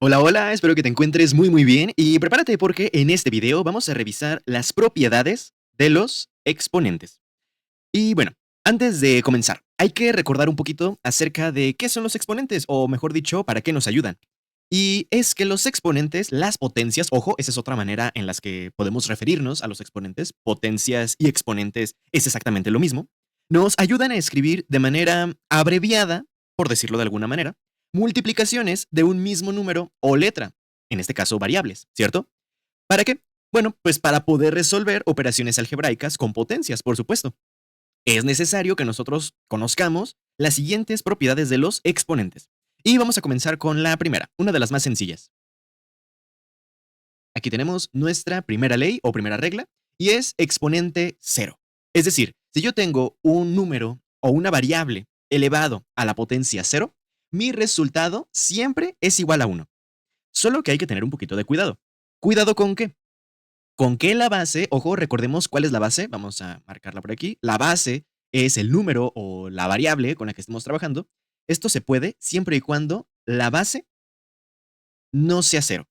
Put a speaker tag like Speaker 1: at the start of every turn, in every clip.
Speaker 1: Hola, hola, espero que te encuentres muy bien y prepárate porque en este video vamos a revisar las propiedades de los exponentes. Y bueno, antes de comenzar, hay que recordar un poquito acerca de qué son los exponentes, o mejor dicho, para qué nos ayudan. Y es que los exponentes, las potencias, ojo, esa es otra manera en las que podemos referirnos a los exponentes, potencias y exponentes es exactamente lo mismo, nos ayudan a escribir de manera abreviada, por decirlo de alguna manera, multiplicaciones de un mismo número o letra, en este caso variables, ¿cierto? ¿Para qué? Bueno, pues para poder resolver operaciones algebraicas con potencias, por supuesto. Es necesario que nosotros conozcamos las siguientes propiedades de los exponentes. Y vamos a comenzar con la primera, una de las más sencillas. Aquí tenemos nuestra primera ley o primera regla y es exponente cero. Es decir, si yo tengo un número o una variable elevado a la potencia cero, mi resultado siempre es igual a uno. Solo que hay que tener un poquito de cuidado. ¿Cuidado con qué? Con que la base, ojo, recordemos cuál es la base, vamos a marcarla por aquí. La base es el número o la variable con la que estemos trabajando. Esto se puede siempre y cuando la base no sea cero,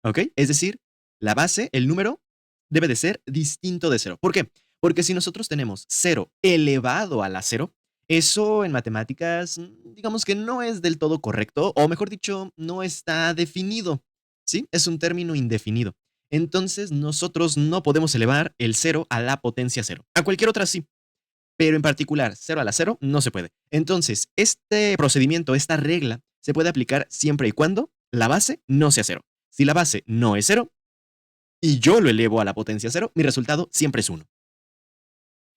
Speaker 1: ¿ok? Es decir, la base, el número, debe de ser distinto de cero. ¿Por qué? Porque si nosotros tenemos cero elevado a la cero, eso en matemáticas, digamos que no es del todo correcto, o mejor dicho, no está definido, ¿sí? Es un término indefinido. Entonces, nosotros no podemos elevar el cero a la potencia cero. A cualquier otra sí, pero en particular, cero a la cero no se puede. Entonces, este procedimiento, esta regla, se puede aplicar siempre y cuando la base no sea cero. Si la base no es cero y yo lo elevo a la potencia cero, mi resultado siempre es uno,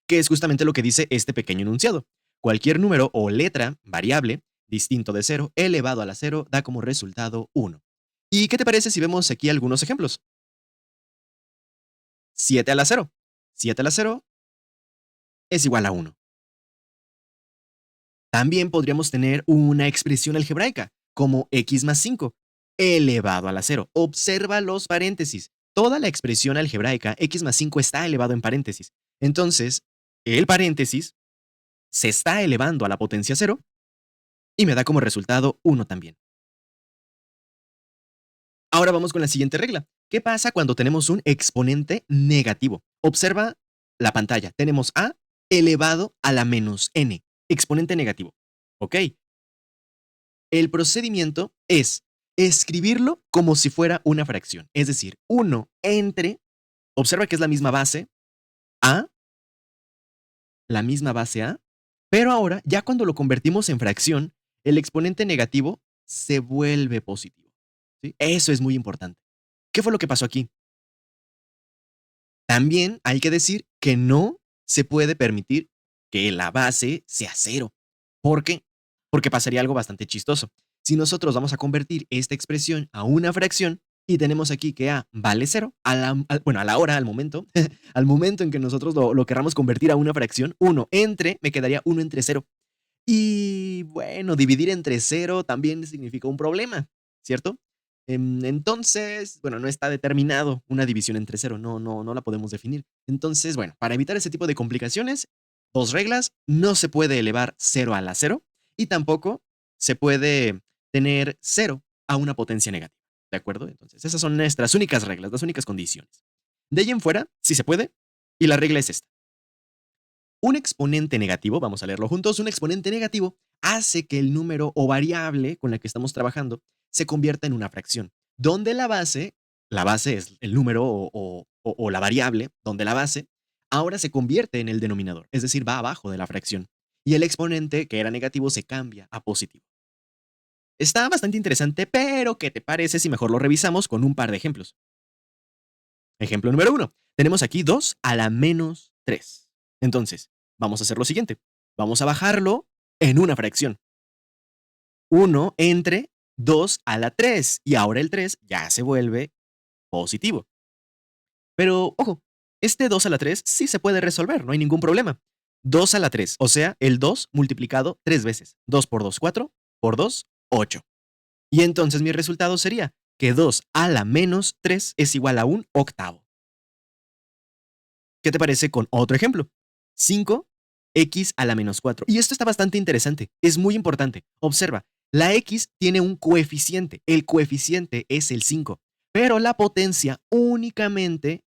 Speaker 1: que es justamente lo que dice este pequeño enunciado. Cualquier número o letra variable distinto de cero elevado a la cero da como resultado uno. ¿Y qué te parece si vemos aquí algunos ejemplos? 7 a la cero. 7 a la cero es igual a uno. También podríamos tener una expresión algebraica, como x más 5 elevado a la cero. Observa los paréntesis. Toda la expresión algebraica x más 5 está elevado en paréntesis. Entonces, el paréntesis se está elevando a la potencia cero y me da como resultado uno también. Ahora vamos con la siguiente regla. ¿Qué pasa cuando tenemos un exponente negativo? Observa la pantalla. Tenemos a elevado a la menos n, exponente negativo. ¿Ok? El procedimiento es escribirlo como si fuera una fracción. Es decir, uno entre, observa que es a, la misma base a, pero ahora, ya cuando lo convertimos en fracción, el exponente negativo se vuelve positivo. ¿Sí? Eso es muy importante. ¿Qué fue lo que pasó aquí? También hay que decir que no se puede permitir que la base sea cero. ¿Por qué? Porque pasaría algo bastante chistoso. Si nosotros vamos a convertir esta expresión a una fracción y tenemos aquí que a vale cero, bueno, a la hora, al momento, al momento en que nosotros lo querramos convertir a una fracción, me quedaría uno entre cero. Y bueno, dividir entre cero también significa un problema, ¿cierto? Entonces, bueno, no está determinado una división entre cero, no la podemos definir. Entonces, bueno, para evitar ese tipo de complicaciones, dos reglas, no se puede elevar cero a la cero y tampoco se puede tener cero a una potencia negativa, ¿de acuerdo? Entonces, esas son nuestras únicas reglas, las únicas condiciones. De ahí en fuera, sí se puede, y la regla es esta. Un exponente negativo, vamos a leerlo juntos, un exponente negativo hace que el número o variable con la que estamos trabajando se convierta en una fracción, donde la base es el número o la variable, donde la base ahora se convierte en el denominador, es decir, va abajo de la fracción. Y el exponente que era negativo se cambia a positivo. Está bastante interesante, pero ¿qué te parece si mejor lo revisamos con un par de ejemplos? Ejemplo número uno. Tenemos aquí 2 a la menos 3. Entonces, vamos a hacer lo siguiente. Vamos a bajarlo en una fracción. Uno entre 2 a la 3. Y ahora el 3 ya se vuelve positivo. Pero, ojo, este 2 a la 3 sí se puede resolver, no hay ningún problema. 2 a la 3, o sea, el 2 multiplicado 3 veces. 2 por 2, 4, por 2, 8. Y entonces mi resultado sería que 2 a la menos 3 es igual a un octavo. ¿Qué te parece con otro ejemplo? 5x a la menos 4. Y esto está bastante interesante, es muy importante. Observa, La x tiene un coeficiente, el coeficiente es el 5, pero la potencia únicamente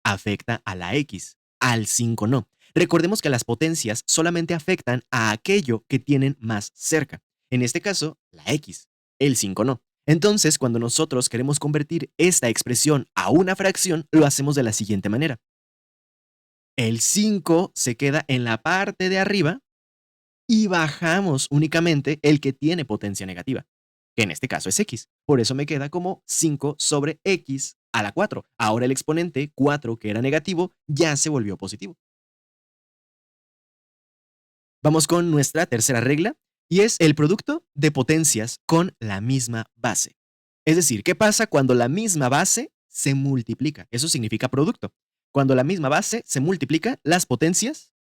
Speaker 1: afecta a la x, al 5 no. Recordemos que las potencias solamente afectan a aquello que tienen más cerca. En este caso, la x, el 5 no. Entonces, cuando nosotros queremos convertir esta expresión a una fracción, lo hacemos de la siguiente manera. El 5 se queda en la parte de arriba y bajamos únicamente el que tiene potencia negativa, que en este caso es x. Por eso me queda como 5 sobre x a la 4. Ahora el exponente 4, que era negativo, ya se volvió positivo. Vamos con nuestra tercera regla, y es el producto de potencias con la misma base. Es decir, ¿qué pasa cuando la misma base se multiplica? Eso significa producto. Cuando la misma base se multiplica, las potencias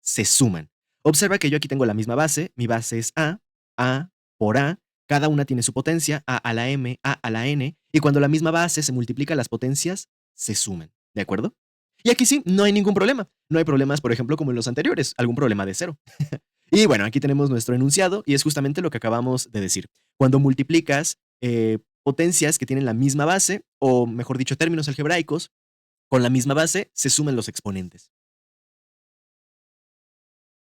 Speaker 1: se suman. Observa que yo aquí tengo la misma base, mi base es A por A, cada una tiene su potencia, A a la M, A a la N, y cuando la misma base se multiplica, las potencias se suman, ¿de acuerdo? Y aquí sí, no hay ningún problema. No hay problemas, por ejemplo, como en los anteriores, algún problema de cero. Y bueno, aquí tenemos nuestro enunciado y es justamente lo que acabamos de decir. Cuando multiplicas potencias que tienen la misma base, o mejor dicho, términos algebraicos, con la misma base se suman los exponentes.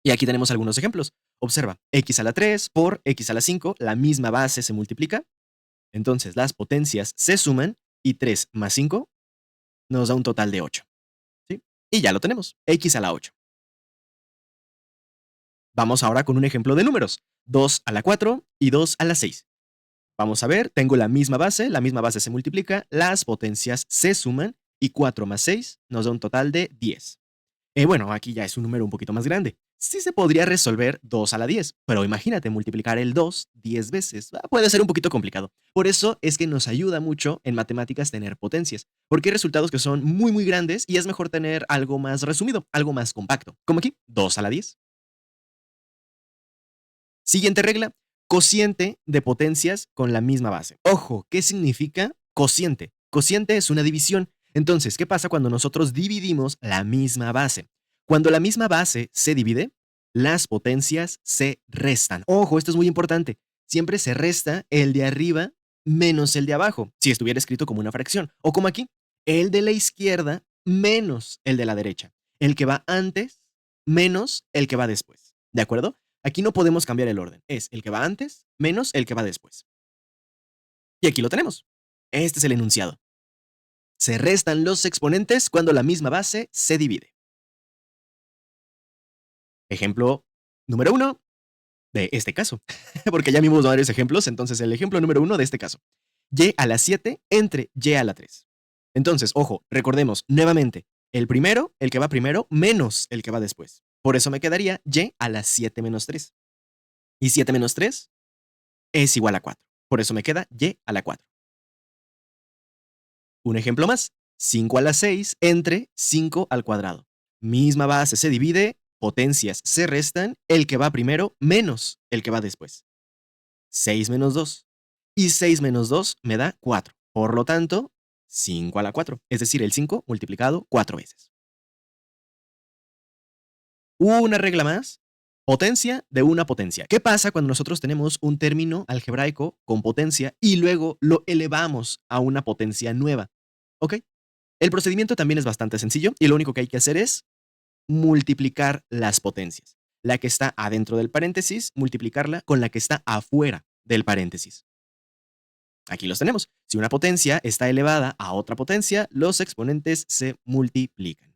Speaker 1: Y aquí tenemos algunos ejemplos. Observa, x a la 3 por x a la 5, la misma base se multiplica, entonces las potencias se suman y 3 más 5 nos da un total de 8. ¿Sí? Y ya lo tenemos, x a la 8. Vamos ahora con un ejemplo de números, 2 a la 4 y 2 a la 6. Vamos a ver, tengo la misma base se multiplica, las potencias se suman y 4 más 6 nos da un total de 10. Bueno, aquí ya es un número un poquito más grande. Sí se podría resolver 2 a la 10, pero imagínate multiplicar el 2 10 veces. Puede ser un poquito complicado. Por eso es que nos ayuda mucho en matemáticas tener potencias, porque hay resultados que son muy, muy grandes y es mejor tener algo más resumido, algo más compacto. Como aquí, 2 a la 10. Siguiente regla, cociente de potencias con la misma base. Ojo, ¿qué significa cociente? Cociente es una división. Entonces, ¿qué pasa cuando nosotros dividimos la misma base? Cuando la misma base se divide, las potencias se restan. Ojo, esto es muy importante. Siempre se resta el de arriba menos el de abajo, si estuviera escrito como una fracción. O como aquí, el de la izquierda menos el de la derecha. El que va antes menos el que va después. ¿De acuerdo? Aquí no podemos cambiar el orden. Es el que va antes menos el que va después. Y aquí lo tenemos. Este es el enunciado. Se restan los exponentes cuando la misma base se divide. Ejemplo número 1 de este caso, porque ya vimos varios ejemplos, entonces el ejemplo número 1 de este caso. Y a la 7 entre y a la 3. Entonces, ojo, recordemos nuevamente, el primero, el que va primero, menos el que va después. Por eso me quedaría y a la 7 menos 3. Y 7 menos 3 es igual a 4. Por eso me queda y a la 4. Un ejemplo más, 5 a la 6 entre 5 al cuadrado. Misma base se divide, potencias se restan, el que va primero menos el que va después. 6 menos 2. Y 6 menos 2 me da 4. Por lo tanto, 5 a la 4. Es decir, el 5 multiplicado 4 veces. Una regla más. Potencia de una potencia. ¿Qué pasa cuando nosotros tenemos un término algebraico con potencia y luego lo elevamos a una potencia nueva? ¿Ok? El procedimiento también es bastante sencillo y lo único que hay que hacer es multiplicar las potencias. La que está adentro del paréntesis, multiplicarla con la que está afuera del paréntesis. Aquí los tenemos. Si una potencia está elevada a otra potencia, los exponentes se multiplican.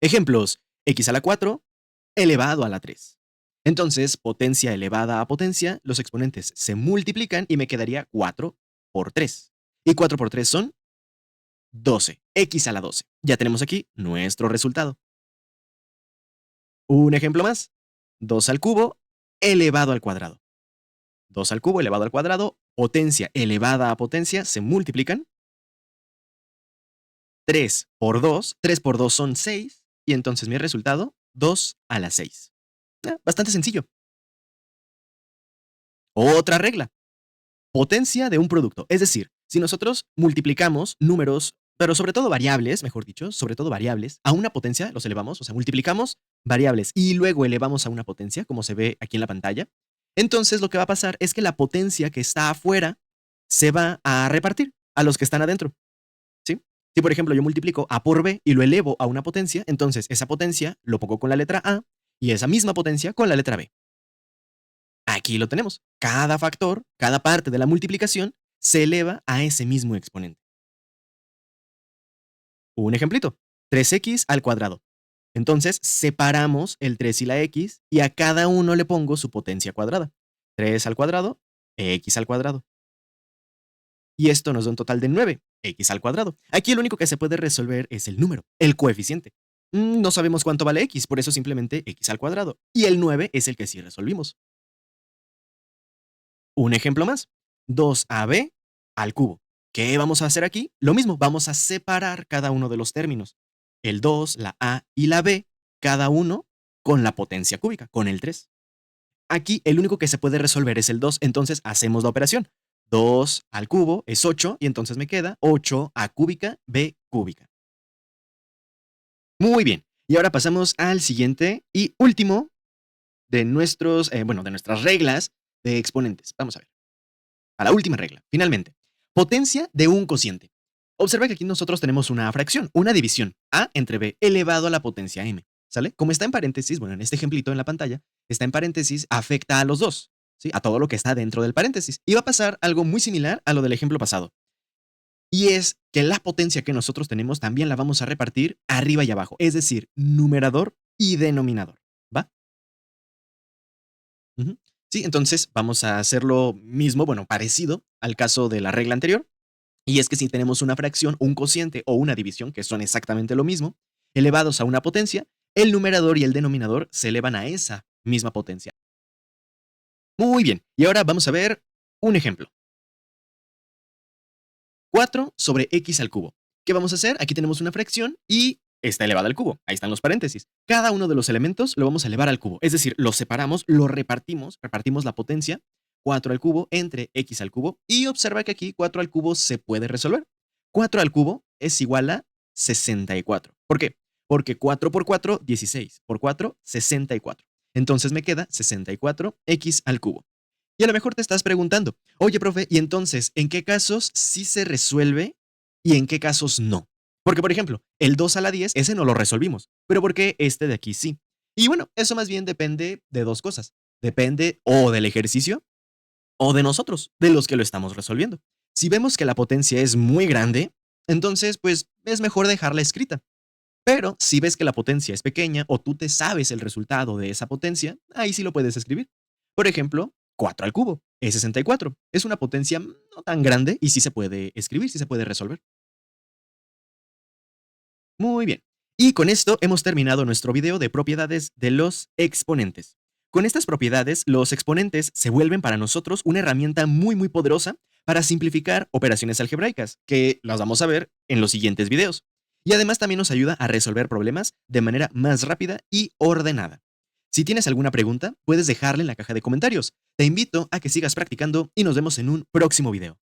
Speaker 1: Ejemplos, x a la 4 elevado a la 3. Entonces, potencia elevada a potencia, los exponentes se multiplican y me quedaría 4 por 3. Y 4 por 3 son 12, x a la 12. Ya tenemos aquí nuestro resultado. Un ejemplo más, 2 al cubo elevado al cuadrado. 2 al cubo elevado al cuadrado, potencia elevada a potencia, se multiplican. 3 por 2 son 6, y entonces mi resultado, 2 a la 6. Bastante sencillo. Otra regla, potencia de un producto. Es decir, si nosotros multiplicamos números, pero sobre todo variables, mejor dicho, sobre todo variables, a una potencia, los elevamos, o sea, multiplicamos variables y luego elevamos a una potencia, como se ve aquí en la pantalla. Entonces, lo que va a pasar es que la potencia que está afuera se va a repartir a los que están adentro, ¿sí? Si, por ejemplo, yo multiplico A por B y lo elevo a una potencia, entonces esa potencia lo pongo con la letra A y esa misma potencia con la letra B. Aquí lo tenemos. Cada factor, cada parte de la multiplicación se eleva a ese mismo exponente. Un ejemplito, 3x al cuadrado. Entonces, separamos el 3 y la x y a cada uno le pongo su potencia cuadrada. 3 al cuadrado, x al cuadrado. Y esto nos da un total de 9, x al cuadrado. Aquí el único que se puede resolver es el número, el coeficiente. No sabemos cuánto vale x, por eso simplemente x al cuadrado. Y el 9 es el que sí resolvimos. Un ejemplo más, 2ab al cubo. ¿Qué vamos a hacer aquí? Lo mismo, vamos a separar cada uno de los términos. El 2, la a y la b, cada uno con la potencia cúbica, con el 3. Aquí el único que se puede resolver es el 2, entonces hacemos la operación. 2 al cubo es 8 y entonces me queda 8a cúbica b cúbica. Muy bien. Y ahora pasamos al siguiente y último de de nuestras reglas de exponentes. Vamos a ver. A la última regla, finalmente. Potencia de un cociente. Observa que aquí nosotros tenemos una fracción, una división, a entre b elevado a la potencia m. ¿Sale? Como está en paréntesis, bueno, en este ejemplito en la pantalla, está en paréntesis, afecta a los dos, ¿sí? A todo lo que está dentro del paréntesis. Y va a pasar algo muy similar a lo del ejemplo pasado. Y es que la potencia que nosotros tenemos también la vamos a repartir arriba y abajo, es decir, numerador y denominador. ¿Va? Ujú. Sí, entonces vamos a hacer lo mismo, bueno, parecido al caso de la regla anterior. Y es que si tenemos una fracción, un cociente o una división, que son exactamente lo mismo, elevados a una potencia, el numerador y el denominador se elevan a esa misma potencia. Muy bien, y ahora vamos a ver un ejemplo. 4 sobre x al cubo. ¿Qué vamos a hacer? Aquí tenemos una fracción y está elevada al cubo. Ahí están los paréntesis. Cada uno de los elementos lo vamos a elevar al cubo. Es decir, los separamos, lo repartimos la potencia 4 al cubo entre x al cubo y observa que aquí 4 al cubo se puede resolver. 4 al cubo es igual a 64. ¿Por qué? Porque 4 por 4, 16. Por 4, 64. Entonces me queda 64x al cubo. Y a lo mejor te estás preguntando, oye, profe, ¿y entonces en qué casos sí se resuelve y en qué casos no? Porque, por ejemplo, el 2 a la 10, ese no lo resolvimos, pero ¿por qué este de aquí sí? Y bueno, eso más bien depende de dos cosas. Depende o del ejercicio o de nosotros, de los que lo estamos resolviendo. Si vemos que la potencia es muy grande, entonces pues es mejor dejarla escrita. Pero si ves que la potencia es pequeña o tú te sabes el resultado de esa potencia, ahí sí lo puedes escribir. Por ejemplo, 4 al cubo es 64. Es una potencia no tan grande y sí se puede escribir, sí se puede resolver. Muy bien. Y con esto hemos terminado nuestro video de propiedades de los exponentes. Con estas propiedades, los exponentes se vuelven para nosotros una herramienta muy poderosa para simplificar operaciones algebraicas, que las vamos a ver en los siguientes videos. Y además también nos ayuda a resolver problemas de manera más rápida y ordenada. Si tienes alguna pregunta, puedes dejarla en la caja de comentarios. Te invito a que sigas practicando y nos vemos en un próximo video.